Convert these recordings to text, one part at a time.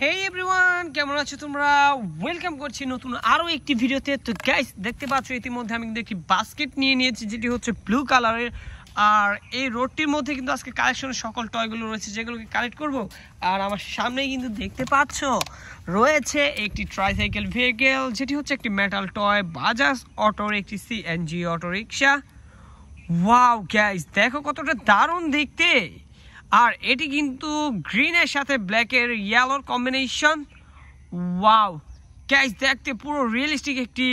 হেই everyone, কেমন আছো তোমরা? ওয়েলকাম করছি নতুন আরো একটি ভিডিওতে। তো গাইস, দেখতে পাচ্ছ ইতিমধ্যে আমি কিন্তু একটি বাস্কেট নিয়ে নিয়েছি, যেটি হচ্ছে ব্লু কালারের। আর এই রোডটির মধ্যে কিন্তু আজকে কালেকশনের সকল টয়গুলো রয়েছে, যেগুলোকে কালেক্ট করব। আর আমার সামনেই কিন্তু দেখতে পাচ্ছ রয়েছে একটি ট্রাইসাইকেল ভেহিকেল, যেটি হচ্ছে একটি মেটাল টয় বাজাজ অটোর একটি CNG auto rickshaw. Wow guys, দেখো কতটা দারুণ দেখতে। আর এটি কিন্তু গ্রিনের সাথে ব্ল্যাকের ইয়েলোর কম্বিনেশন। ওয়াও গাইস, দেখতে পুরো রিয়েলিস্টিক একটি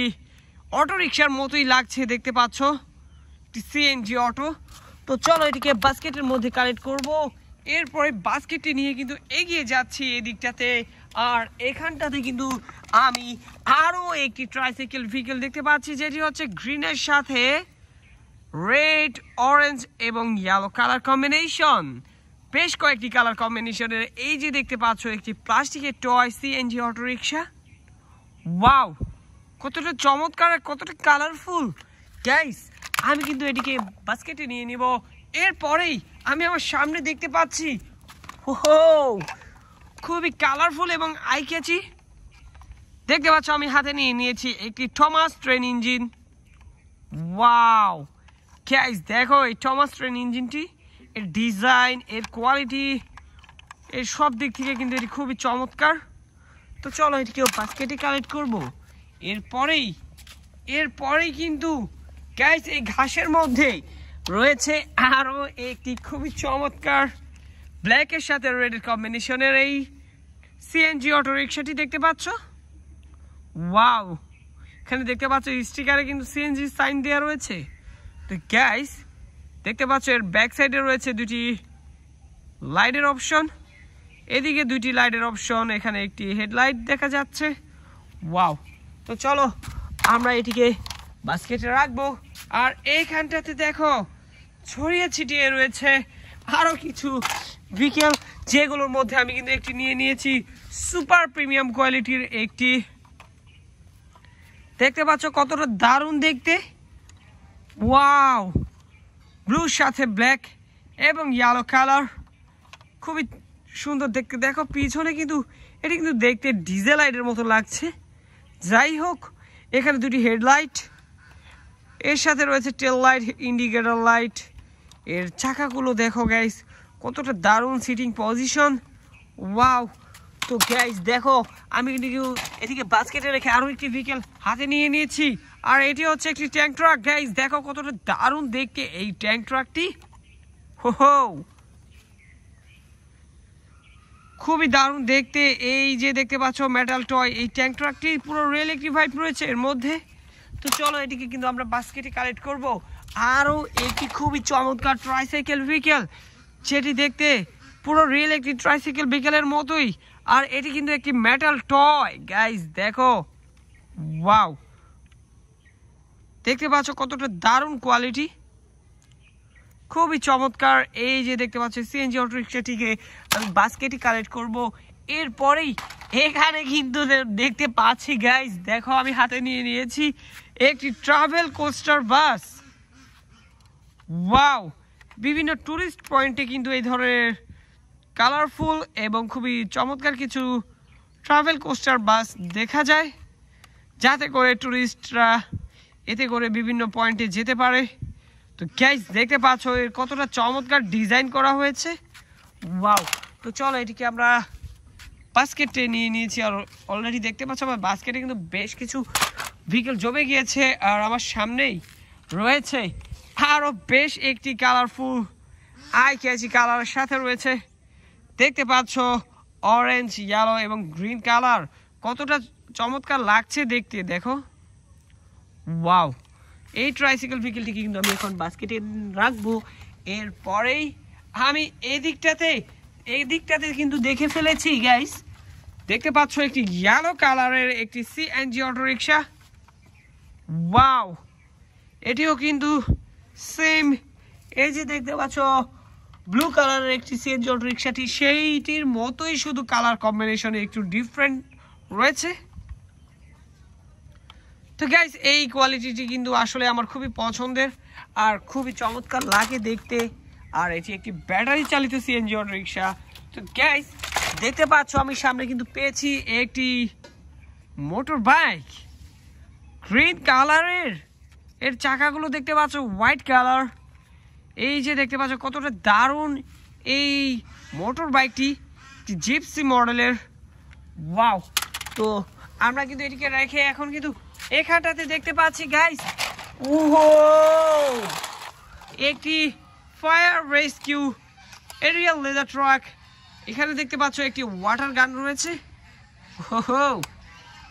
অটো রিক্সার মতোই লাগছে, দেখতে পাচ্ছ একটি সিএনজি অটো। তো চলো এটিকে বাস্কেটের মধ্যে কালেক্ট করব। এরপরে বাস্কেটটি নিয়ে কিন্তু এগিয়ে যাচ্ছি এদিকটাতে। আর এখানটাতে কিন্তু আমি আরও একটি ট্রাইসাইকেল ভেহিকেল দেখতে পাচ্ছি, যেটি হচ্ছে গ্রিনের সাথে রেড, অরেঞ্জ এবং ইয়েলো কালার কম্বিনেশন। বেশ কয়েকটি কালার কম্বিনেশনের এই যে দেখতে পাচ্ছ একটি প্লাস্টিকের toy CNG auto rickshaw. Wow, কতটা চমৎকার, কতটা কালারফুল গাইস। আমি কিন্তু এটিকে বাস্কেটে নিয়ে নিব। এরপরেই আমি আমার সামনে দেখতে পাচ্ছি খুবই কালারফুল এবং আই ক্যাচি। দেখতে পাচ্ছ আমি হাতে নিয়ে নিয়েছি একটি Thomas train engine. Wow guys, দেখো এই থমাস ট্রেন ইঞ্জিনটি, এর ডিজাইন, এর কোয়ালিটি, এর সব দিক থেকে কিন্তু এটি খুবই চমৎকার। তো চলো এটিকেও বাস্কেটে কালেক্ট করব। এরপরেই কিন্তু গাইস এই ঘাসের মধ্যে রয়েছে আরও একটি খুবই চমৎকার ব্ল্যাকের সাথে রেডের কম্বিনেশনের এই সিএনজি অটো রিক্সাটি দেখতে পাচ্ছ। ওয়াও, এখানে দেখতে পাচ্ছ স্টিকারে কিন্তু সিএনজি সাইন দেওয়া রয়েছে। তো গাইস দেখতে পাচ্ছ এর ব্যাক সাইডে রয়েছে দুটি লাইটের অপশন, এদিকে দুটি লাইটের অপশন, এখানে একটি হেডলাইট দেখা যাচ্ছে। ওয়াও, তো চলো আমরা এটিকে বাস্কেটে রাখবো। আর এইখানটাতে দেখো ছড়িয়ে ছিটিয়ে রয়েছে আরও কিছু ভেহিকেল, যেগুলোর মধ্যে আমি কিন্তু একটি নিয়ে নিয়েছি সুপার প্রিমিয়াম কোয়ালিটির একটি। দেখতে পাচ্ছ কতটা দারুণ দেখতে। ওয়াও, ব্লুর সাথে ব্ল্যাক এবং ইয়েলো কালার, খুবই সুন্দর দেখতে। দেখো পিছনে কিন্তু এটি কিন্তু দেখতে ডিজেল লাইটের মতো লাগছে। যাই হোক, এখানে দুটি হেডলাইট, এর সাথে রয়েছে টেল লাইট, ইন্ডিকেটর লাইট। এর চাকাগুলো দেখো গাইস, কতটা দারুণ সিটিং পজিশন। ওয়াও, তো গাইস দেখো আমি কিন্তু এদিকে বাস্কেটে রেখে আরও একটি ভেহিকেল হাতে নিয়ে নিয়েছি। আর এটি হচ্ছে একটি ট্যাঙ্ক ট্রাক। গাইস দেখো কতটা দারুণ দেখতে এই ট্যাঙ্ক ট্রাকটি। খুবই দারুণ দেখতে। এই যে দেখতে পাচ্ছ মেটাল টয়, এই ট্যাঙ্ক ট্রাকটি পুরো রিয়েল একটি ভাইব রয়েছে এর মধ্যে। তো চলো এটিকে কিন্তু আমরা বাস্কেটে কালেক্ট করব। আরও একটি খুবই চমৎকার ট্রাইসাইকেল ভেহিকেল, যেটি দেখতে পুরো রিয়েল একটি ট্রাইসাইকেল ভেহিকেলের মতোই। আর এটি কিন্তু একটি মেটাল টয়। গাইস দেখো, ওয়াও, দেখতে পাচ্ছ কতটা দারুণ কোয়ালিটি, খুবই চমৎকার। এই যে দেখতে পাচ্ছ সিএনজি অটো রিক্সাটিকে আমি বাস্কেটে কালেক্ট করব। এরপরেই এখানে কিন্তু দেখতে পাচ্ছি গাইস, দেখো আমি হাতে নিয়ে নিয়েছি একটি ট্রাভেল কোস্টার বাস। ওয়াও, বিভিন্ন টুরিস্ট পয়েন্টে কিন্তু এই ধরনের কালারফুল এবং খুবই চমৎকার কিছু ট্রাভেল কোস্টার বাস দেখা যায়, যাতে করে টুরিস্টরা এতে করে বিভিন্ন পয়েন্টে যেতে পারে। তো গাইস দেখতে পাচ্ছ এর কতটা চমৎকার ডিজাইন করা হয়েছে। ওয়াও, তো চলো এটিকে আমরা বাস্কেটে নিয়ে নিয়েছি। আর অলরেডি দেখতে পাচ্ছ আমার বাস্কেটে কিন্তু বেশ কিছু ভেহিকেল জমে গিয়েছে। আর আমার সামনেই রয়েছে আরও বেশ একটি কালারফুল আই ক্যাচি কালারের সাথে রয়েছে, দেখতে পাচ্ছ অরেঞ্জ, ইয়েলো এবং গ্রিন কালার। কতটা চমৎকার লাগছে দেখতে, দেখো। ওয়াও, এই ট্রাইসাইকেল ভেহিকেলটিকে কিন্তু আমি এখন বাস্কেটে রাখবো। এরপরেই আমি এই দিকটাতে কিন্তু দেখে ফেলেছি গাইস, দেখতে পাচ্ছ একটি ইয়েলো কালারের একটি সিএনজি অটো রিক্সা। ওয়াও, এটিও কিন্তু সেম এই যে দেখতে পাচ্ছ ব্লু কালারের একটি সিএনজি অটো রিক্সাটি, সেইটির মতোই, শুধু কালার কম্বিনেশনে একটু ডিফারেন্ট রয়েছে। তো গাইস এই কোয়ালিটিটি কিন্তু আসলে আমার খুবই পছন্দের আর খুবই চমৎকার লাগে দেখতে। আর এটি একটি ব্যাটারি চালিত সিএনজি অটো রিক্সা। তো গাইস দেখতে পাচ্ছ আমি সামনে কিন্তু পেয়েছি একটি মোটর বাইক গ্রিন কালারের। এর চাকাগুলো দেখতে পাচ্ছ হোয়াইট কালার। এই যে দেখতে পাচ্ছ কতটা দারুণ এই মোটর বাইকটি, জিপসি মডেলের। ওয়াও! তো আমরা কিন্তু এটিকে রেখে এখন কিন্তু এখানটাতে দেখতে পাচ্ছি গাইস, ওহো, একটি fire rescue aerial ladder truck. এখানে দেখতে পাচ্ছ একটি ওয়াটার গান রয়েছে। ওহো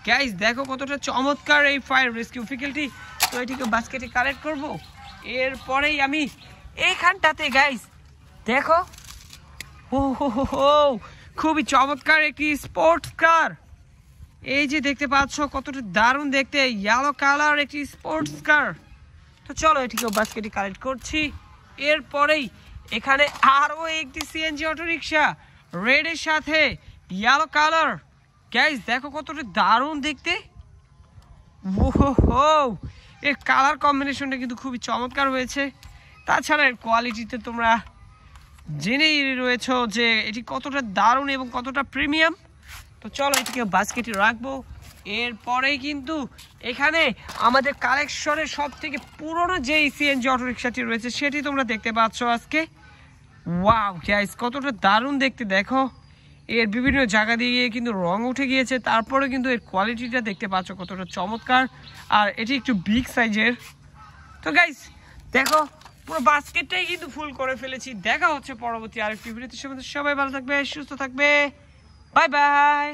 গাইস, দেখো কতটা চমৎকার এই ফায়ার রেস্কিউ ভেহিকলটি। তো এটিকে বাস্কেটে কালেক্ট করব। এরপরেই আমি এইখানটাতে গাইস দেখো, ওহো, খুবই চমৎকার একটি স্পোর্টস কার। এই যে দেখতে পাচ্ছ কতটা দারুণ দেখতে, ইয়েলো কালার একটি স্পোর্টস কার। তো চলো এটিকে বাস্কেটে কালেক্ট করছি। এরপরেই এখানে আরো একটি সিএনজি অটো রিক্সা রেডের সাথে ইয়েলো কালার। গাইস দেখো কতটা দারুণ দেখতে। ওহো, এর কালার কম্বিনেশনটা কিন্তু খুবই চমৎকার হয়েছে। তাছাড়া এর কোয়ালিটিতে তোমরা জেনেই রয়েছো যে এটি কতটা দারুণ এবং কতটা প্রিমিয়াম। তো চলো এটিকে বাস্কেটে রাখবো। এরপরেই কিন্তু এখানে আমাদের কালেকশনের সব থেকে পুরনো যে সিএনজি অটো রিক্সাটি রয়েছে সেটি তোমরা দেখতে পাচ্ছ আজকে। ওয়াও গাইস, কতটা দারুণ দেখতে দেখো। এর বিভিন্ন জায়গা দিয়ে কিন্তু রং উঠে গিয়েছে, তারপরে কিন্তু এর কোয়ালিটিটা দেখতে পাচ্ছ কতটা চমৎকার। আর এটি একটু বিগ সাইজের। তো গাইস দেখো পুরো বাস্কেটটাই কিন্তু ফুল করে ফেলেছি। দেখা হচ্ছে পরবর্তী আরেকটি ভিডিওতে। সবাই ভালো থাকবে, সুস্থ থাকবে, বাই বাই।